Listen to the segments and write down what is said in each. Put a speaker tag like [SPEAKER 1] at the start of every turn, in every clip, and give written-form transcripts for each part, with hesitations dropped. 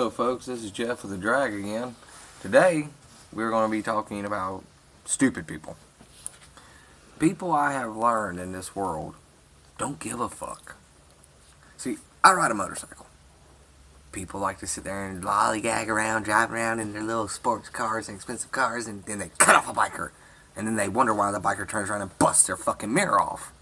[SPEAKER 1] Hello folks, this is Jeff with the D.R.A.A.G again. Today, we're going to be talking about stupid people. People I have learned in this world don't give a fuck. See, I ride a motorcycle. People like to sit there and lollygag around, drive around in their little sports cars and expensive cars, and then they cut off a biker. And then they wonder why the biker turns around and busts their fucking mirror off.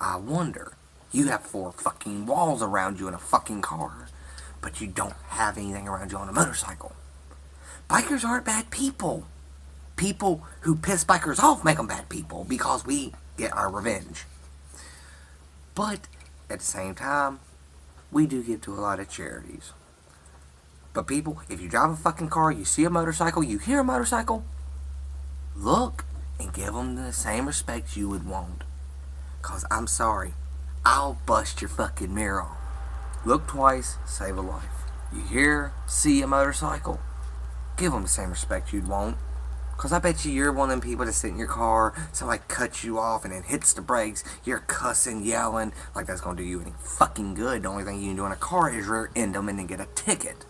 [SPEAKER 1] I wonder, you have 4 fucking walls around you in a fucking car, but you don't have anything around you on a motorcycle. Bikers aren't bad people. People who piss bikers off make them bad people because we get our revenge. But at the same time, we do give to a lot of charities. But people, if you drive a fucking car, you see a motorcycle, you hear a motorcycle, look and give them the same respect you would want. Cause I'm sorry, I'll bust your fucking mirror off. Look twice, save a life. You see a motorcycle, give them the same respect you'd want. Cause I bet you're one of them people that sit in your car, somebody cuts you off and then hits the brakes, you're cussing, yelling, like that's gonna do you any fucking good. The only thing you can do in a car is rear end them and then get a ticket.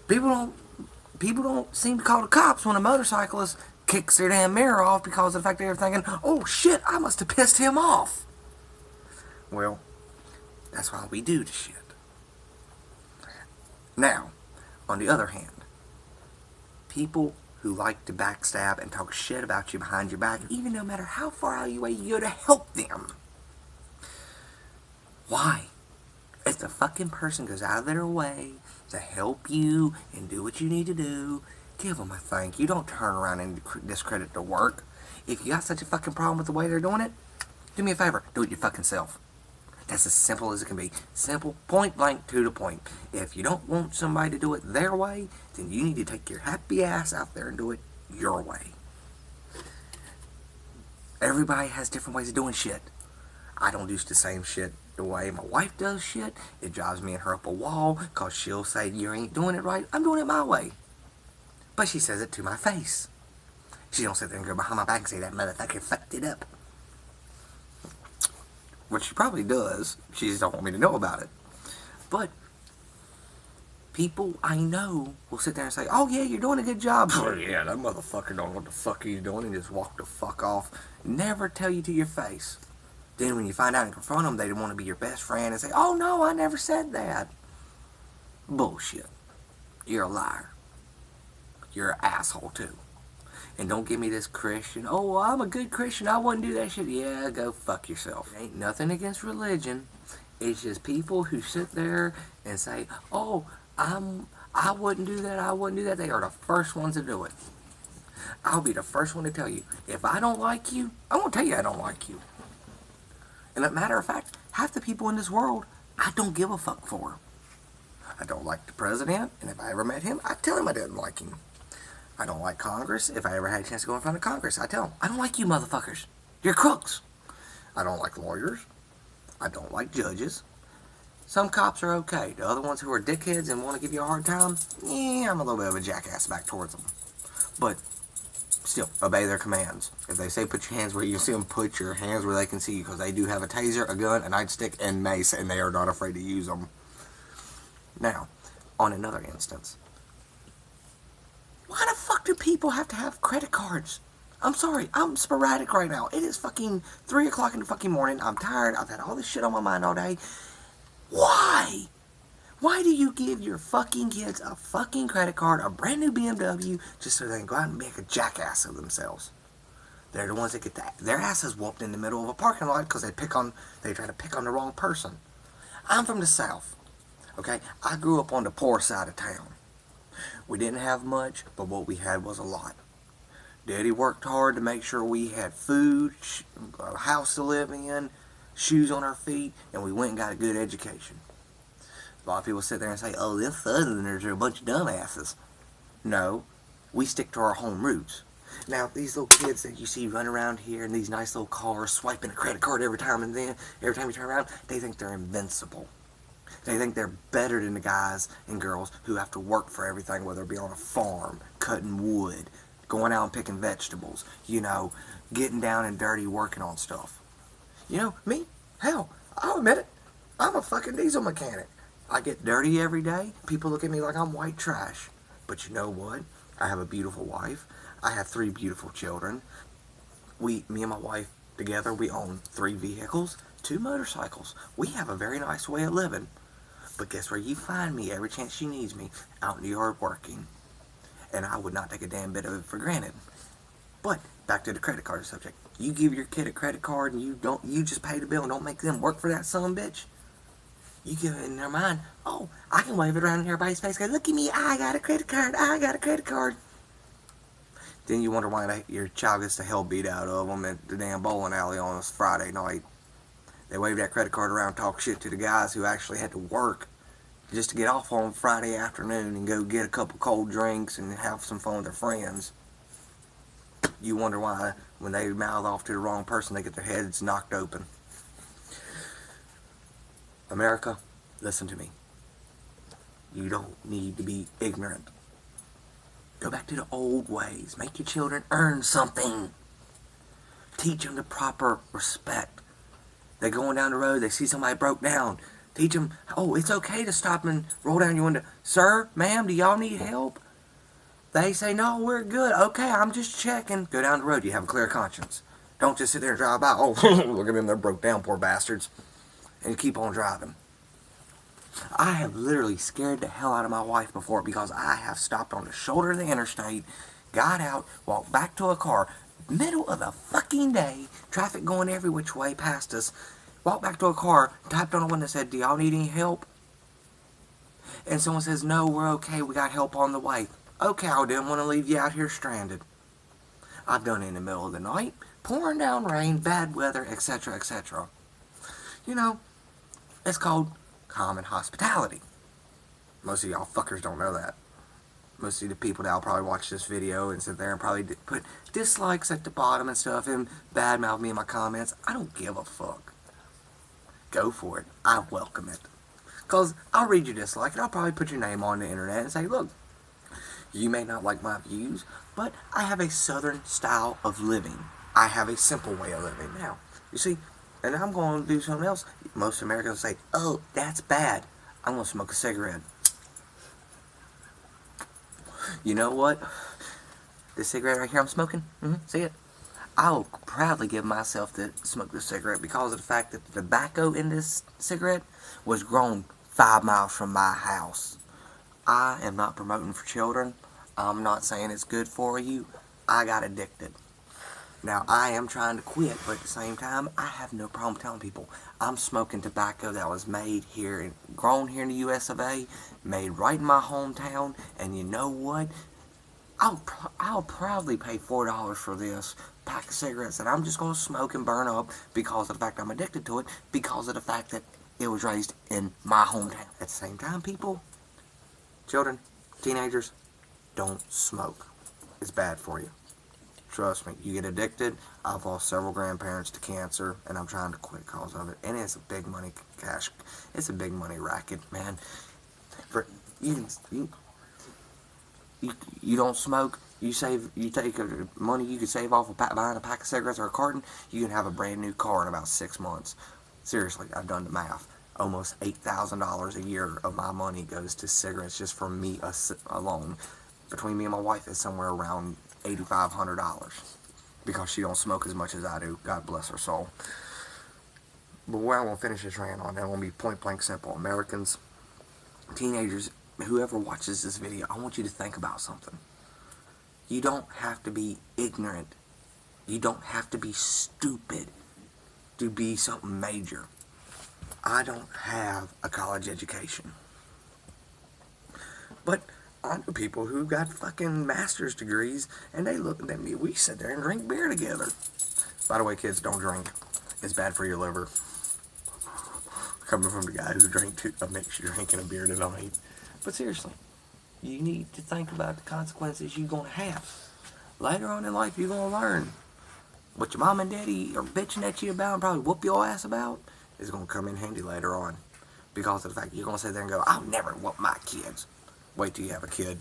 [SPEAKER 1] People don't seem to call the cops when a motorcyclist kicks their damn mirror off because of the fact they're thinking, oh shit, I must have pissed him off. Well, that's why we do the shit. Now, on the other hand, people who like to backstab and talk shit about you behind your back, even no matter how far out of your way you go to help them. Why? If the fucking person goes out of their way to help you and do what you need to do, give them a thank you. Don't turn around and discredit their work. If you got such a fucking problem with the way they're doing it, do me a favor, do it your fucking self. That's as simple as it can be. Simple, point blank, to the point. If you don't want somebody to do it their way, then you need to take your happy ass out there and do it your way. Everybody has different ways of doing shit. I don't do the same shit the way my wife does shit. It drives me and her up a wall because she'll say, you ain't doing it right. I'm doing it my way. But she says it to my face. She don't sit there and go behind my back and say, that motherfucker fucked it up. Which she probably does. She just don't want me to know about it. But people I know will sit there and say, oh yeah, you're doing a good job. Oh yeah, that motherfucker don't know what the fuck are you doing, and just walk the fuck off. Never tell you to your face. Then when you find out and confront them, they want to be your best friend and say, oh no, I never said that. Bullshit. You're a liar. You're an asshole too. And don't give me this Christian, oh, I'm a good Christian, I wouldn't do that shit. Yeah, go fuck yourself. Ain't nothing against religion. It's just people who sit there and say, oh, I wouldn't do that, I wouldn't do that. They are the first ones to do it. I'll be the first one to tell you, if I don't like you, I'm going to tell you I don't like you. And as a matter of fact, half the people in this world, I don't give a fuck for. I don't like the president, and if I ever met him, I'd tell him I didn't like him. I don't like Congress. If I ever had a chance to go in front of Congress, I tell them, I don't like you motherfuckers. You're crooks. I don't like lawyers. I don't like judges. Some cops are okay. The other ones who are dickheads and want to give you a hard time, yeah, I'm a little bit of a jackass back towards them. But still, obey their commands. If they say put your hands where you see them, put your hands where they can see you, because they do have a taser, a gun, a nightstick, and mace, and they are not afraid to use them. Now, on another instance, why the fuck do people have to have credit cards? I'm sorry, I'm sporadic right now. It is fucking 3 o'clock in the fucking morning. I'm tired. I've had all this shit on my mind all day. Why? Why do you give your fucking kids a fucking credit card, a brand new BMW, just so they can go out and make a jackass of themselves? They're the ones that get their asses whooped in the middle of a parking lot because they try to pick on the wrong person. I'm from the South. Okay? I grew up on the poor side of town. We didn't have much, but what we had was a lot. Daddy worked hard to make sure we had food, a house to live in, shoes on our feet, and we went and got a good education. A lot of people sit there and say, oh, them Southerners are a bunch of dumbasses. No, we stick to our home roots. Now, these little kids that you see run around here in these nice little cars, swiping a credit card every time you turn around, they think they're invincible. They think they're better than the guys and girls who have to work for everything, whether it be on a farm, cutting wood, going out and picking vegetables, you know, getting down and dirty working on stuff. You know, me, hell, I'll admit it, I'm a fucking diesel mechanic. I get dirty every day. People look at me like I'm white trash. But you know what? I have a beautiful wife. I have 3 beautiful children. Me and my wife together, we own 3 vehicles, 2 motorcycles. We have a very nice way of living. But guess where you find me every chance she needs me? Out in the yard working. And I would not take a damn bit of it for granted. But back to the credit card subject. You give your kid a credit card and you just pay the bill and don't make them work for that son of a bitch. You give it in their mind, oh, I can wave it around in everybody's face. Go, look at me, I got a credit card, I got a credit card. Then you wonder why your child gets the hell beat out of them at the damn bowling alley on a Friday night. They wave that credit card around, talk shit to the guys who actually had to work just to get off on Friday afternoon and go get a couple cold drinks and have some fun with their friends. You wonder why when they mouth off to the wrong person, they get their heads knocked open. America, listen to me. You don't need to be ignorant. Go back to the old ways. Make your children earn something. Teach them the proper respect. They're going down the road, they see somebody broke down. Teach them, oh, it's okay to stop and roll down your window. Sir, ma'am, do y'all need help? They say, no, we're good. Okay, I'm just checking. Go down the road, you have a clear conscience. Don't just sit there and drive by. Oh, look at them, they're broke down, poor bastards. And keep on driving. I have literally scared the hell out of my wife before because I have stopped on the shoulder of the interstate, got out, walked back to a car, middle of the fucking day, traffic going every which way past us, walked back to a car, typed on a window that said, do y'all need any help? And someone says, no, we're okay, we got help on the way. Okay, I didn't want to leave you out here stranded. I've done it in the middle of the night, pouring down rain, bad weather, etc., etc. You know, it's called common hospitality. Most of y'all fuckers don't know that. Most of the people that'll probably watch this video and sit there and probably put dislikes at the bottom and stuff and badmouth me in my comments. I don't give a fuck. Go for it. I welcome it. Because I'll read your dislike and I'll probably put your name on the internet and say, look, you may not like my views, but I have a southern style of living. I have a simple way of living. Now, you see, and I'm going to do something else. Most Americans say, oh, that's bad. I'm going to smoke a cigarette. You know what? This cigarette right here I'm smoking, see it? I'll proudly give myself to smoke this cigarette because of the fact that the tobacco in this cigarette was grown 5 miles from my house. I am not promoting for children. I'm not saying it's good for you. I got addicted. Now, I am trying to quit, but at the same time, I have no problem telling people I'm smoking tobacco that was made here, and grown here in the US of A, made right in my hometown, and you know what? I'll proudly pay $4 for this pack of cigarettes that I'm just going to smoke and burn up because of the fact I'm addicted to it, because of the fact that it was raised in my hometown. At the same time, people, children, teenagers, don't smoke. It's bad for you. Trust me, you get addicted. I've lost several grandparents to cancer, and I'm trying to quit because of it. And it's a big money cash. It's a big money racket, man. For you don't smoke. You take money you could save off of buying a pack of cigarettes or a carton. You can have a brand new car in about 6 months. Seriously, I've done the math. Almost $8,000 a year of my money goes to cigarettes just for me alone. Between me and my wife, it's somewhere around $8,500 because she don't smoke as much as I do. God bless her soul. But where I want to finish this rant on, that won't be point blank simple. Americans, teenagers, whoever watches this video, I want you to think about something. You don't have to be ignorant. You don't have to be stupid to be something major. I don't have a college education. But I know people who got fucking master's degrees, and they look at me. We sit there and drink beer together. By the way, kids, don't drink. It's bad for your liver. Coming from the guy who drank a mixed drink and a beer tonight. But seriously, you need to think about the consequences you're going to have. Later on in life, you're going to learn. What your mom and daddy are bitching at you about and probably whoop your ass about is going to come in handy later on. Because of the fact you're going to sit there and go, I'll never whoop my kids. Wait till you have a kid.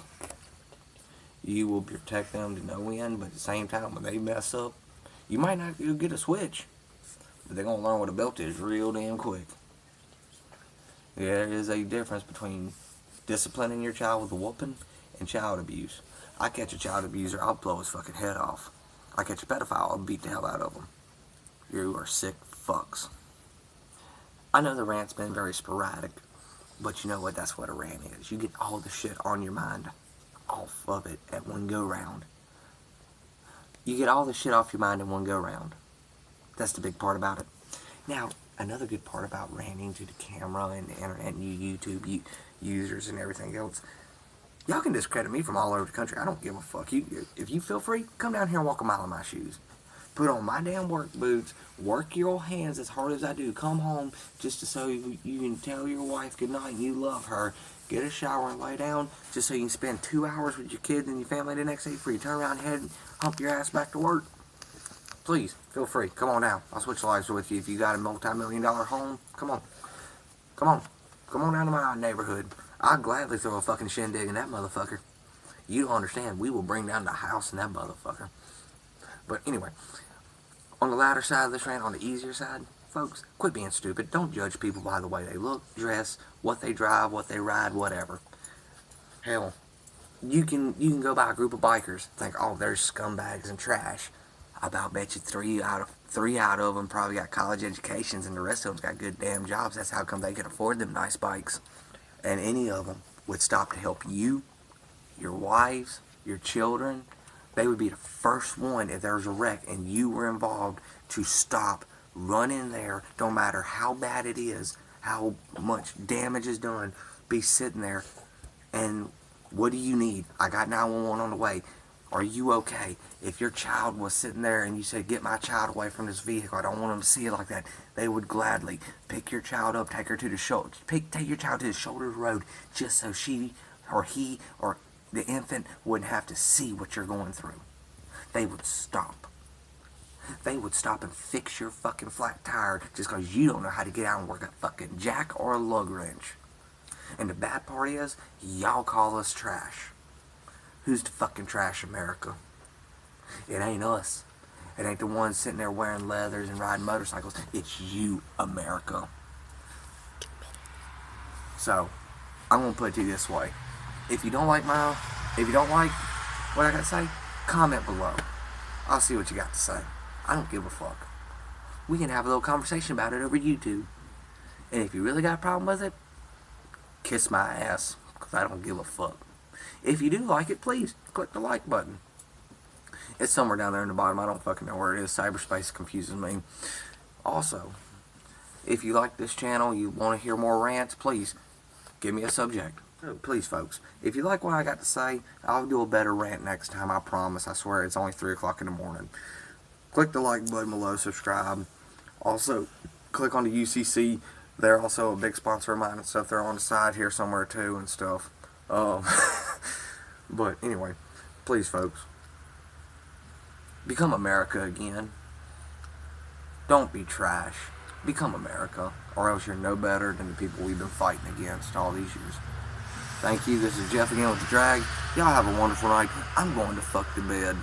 [SPEAKER 1] You will protect them to no end, but at the same time, when they mess up, you might not get a switch, but they're going to learn what a belt is real damn quick. There is a difference between disciplining your child with a whooping and child abuse. I catch a child abuser, I'll blow his fucking head off. I catch a pedophile, I'll beat the hell out of him. You are sick fucks. I know the rant's been very sporadic, but you know what? That's what a rant is. You get all the shit on your mind off of it at one go round. You get all the shit off your mind in one go round. That's the big part about it. Now, another good part about ranting to the camera and the internet and you YouTube users and everything else, y'all can discredit me from all over the country. I don't give a fuck. If you feel free, come down here and walk a mile in my shoes. Put on my damn work boots, work your hands as hard as I do, come home just so you can tell your wife goodnight and you love her, get a shower and lay down just so you can spend 2 hours with your kids and your family the next day before you turn around and head and hump your ass back to work. Please, feel free, come on down. I'll switch lives with you. If you got a multi-million-dollar home, come on. Come on down to my neighborhood. I'll gladly throw a fucking shindig in that motherfucker. You don't understand, we will bring down the house in that motherfucker. But anyway, on the lighter side of this rant, on the easier side, folks, quit being stupid. Don't judge people by the way they look, dress, what they drive, what they ride, whatever. Hell, you can go by a group of bikers, think, oh, they're scumbags and trash. I about bet you three out of them probably got college educations and the rest of them's got good damn jobs. That's how come they can afford them nice bikes. And any of them would stop to help you, your wives, your children. They would be the first one if there was a wreck and you were involved to stop, run in there, don't matter how bad it is, how much damage is done, be sitting there and what do you need? I got 911 on the way. Are you okay? If your child was sitting there and you said, get my child away from this vehicle, I don't want them to see it like that, they would gladly pick your child up, take her to the shoulder, take your child to the shoulder of the road just so she or he or the infant wouldn't have to see what you're going through. They would stop. They would stop and fix your fucking flat tire just because you don't know how to get out and work a fucking jack or a lug wrench. And the bad part is, y'all call us trash. Who's the fucking trash, America? It ain't us. It ain't the ones sitting there wearing leathers and riding motorcycles. It's you, America. So, I'm gonna put it to you this way. If you don't like what I gotta say, comment below. I'll see what you got to say. I don't give a fuck. We can have a little conversation about it over YouTube. And if you really got a problem with it, kiss my ass, because I don't give a fuck. If you do like it, please click the like button. It's somewhere down there in the bottom. I don't fucking know where it is. Cyberspace confuses me. Also, if you like this channel, you want to hear more rants, please give me a subject. Please, folks, if you like what I got to say, I'll do a better rant next time, I promise. I swear, it's only 3 o'clock in the morning. Click the like button below, subscribe. Also, click on the UCC. They're also a big sponsor of mine and stuff. They're on the side here somewhere, too, and stuff. But, anyway, please, folks, become America again. Don't be trash. Become America, or else you're no better than the people we've been fighting against all these years. Thank you. This is Jeff again with the D.R.A.A.G. Y'all have a wonderful night. I'm going to fuck the bed.